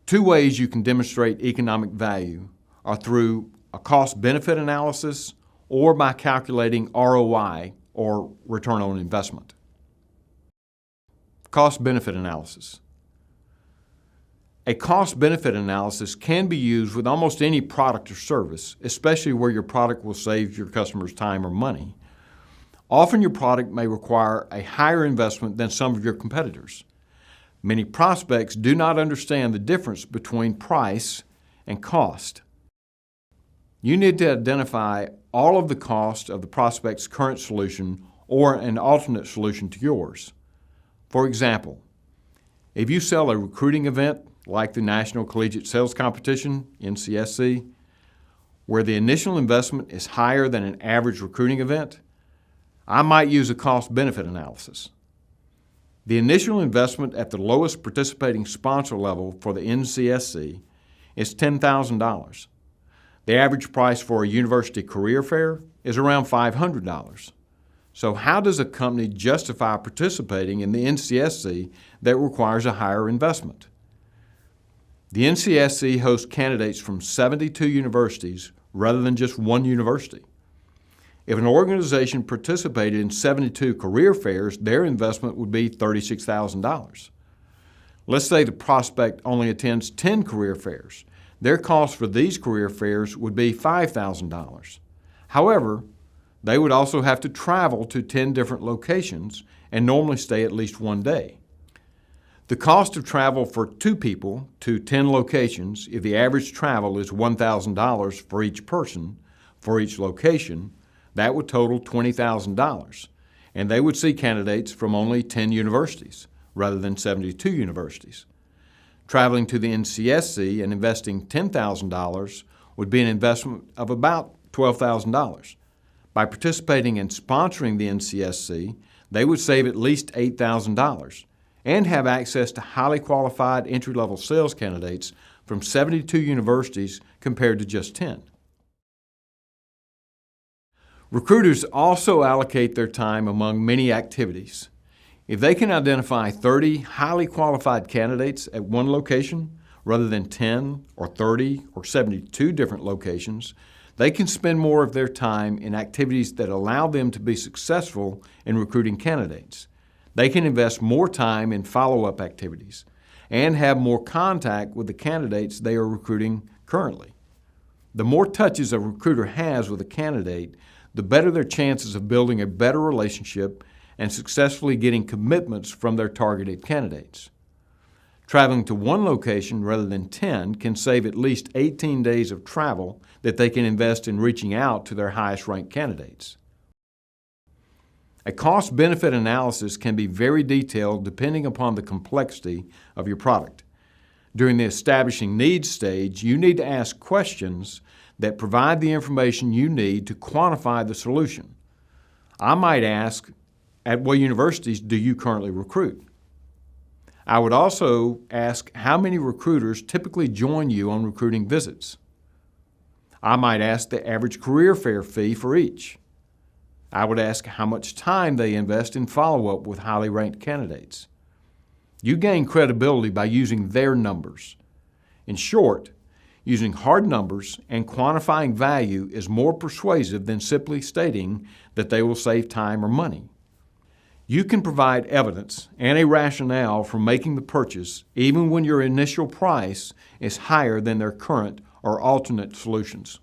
Two ways you can demonstrate economic value are through a cost-benefit analysis or by calculating ROI, or return on investment. Cost-benefit analysis. A cost-benefit analysis can be used with almost any product or service, especially where your product will save your customers time or money. Often your product may require a higher investment than some of your competitors. Many prospects do not understand the difference between price and cost. You need to identify all of the cost of the prospect's current solution or an alternate solution to yours. For example, if you sell a recruiting event like the National Collegiate Sales Competition, NCSC, where the initial investment is higher than an average recruiting event, I might use a cost-benefit analysis. The initial investment at the lowest participating sponsor level for the NCSC is $10,000. The average price for a university career fair is around $500. So how does a company justify participating in the NCSC that requires a higher investment? The NCSC hosts candidates from 72 universities rather than just one university. If an organization participated in 72 career fairs, their investment would be $36,000. Let's say the prospect only attends 10 career fairs. Their cost for these career fairs would be $5,000. However, they would also have to travel to 10 different locations and normally stay at least one day. The cost of travel for 2 people to 10 locations, if the average travel is $1,000 for each person for each location, that would total $20,000, and they would see candidates from only 10 universities rather than 72 universities. Traveling to the NCSC and investing $10,000 would be an investment of about $12,000. By participating and sponsoring the NCSC, they would save at least $8,000 and have access to highly qualified entry-level sales candidates from 72 universities compared to just 10. Recruiters also allocate their time among many activities. If they can identify 30 highly qualified candidates at one location rather than 10 or 30 or 72 different locations, they can spend more of their time in activities that allow them to be successful in recruiting candidates. They can invest more time in follow-up activities and have more contact with the candidates they are recruiting currently. The more touches a recruiter has with a candidate, the better their chances of building a better relationship and successfully getting commitments from their targeted candidates. Traveling to one location rather than 10 can save at least 18 days of travel that they can invest in reaching out to their highest-ranked candidates. A cost-benefit analysis can be very detailed depending upon the complexity of your product. During the establishing needs stage, you need to ask questions that provide the information you need to quantify the solution. I might ask, at what universities do you currently recruit? I would also ask how many recruiters typically join you on recruiting visits. I might ask the average career fair fee for each. I would ask how much time they invest in follow-up with highly ranked candidates. You gain credibility by using their numbers. In short, using hard numbers and quantifying value is more persuasive than simply stating that they will save time or money. You can provide evidence and a rationale for making the purchase even when your initial price is higher than their current or alternate solutions.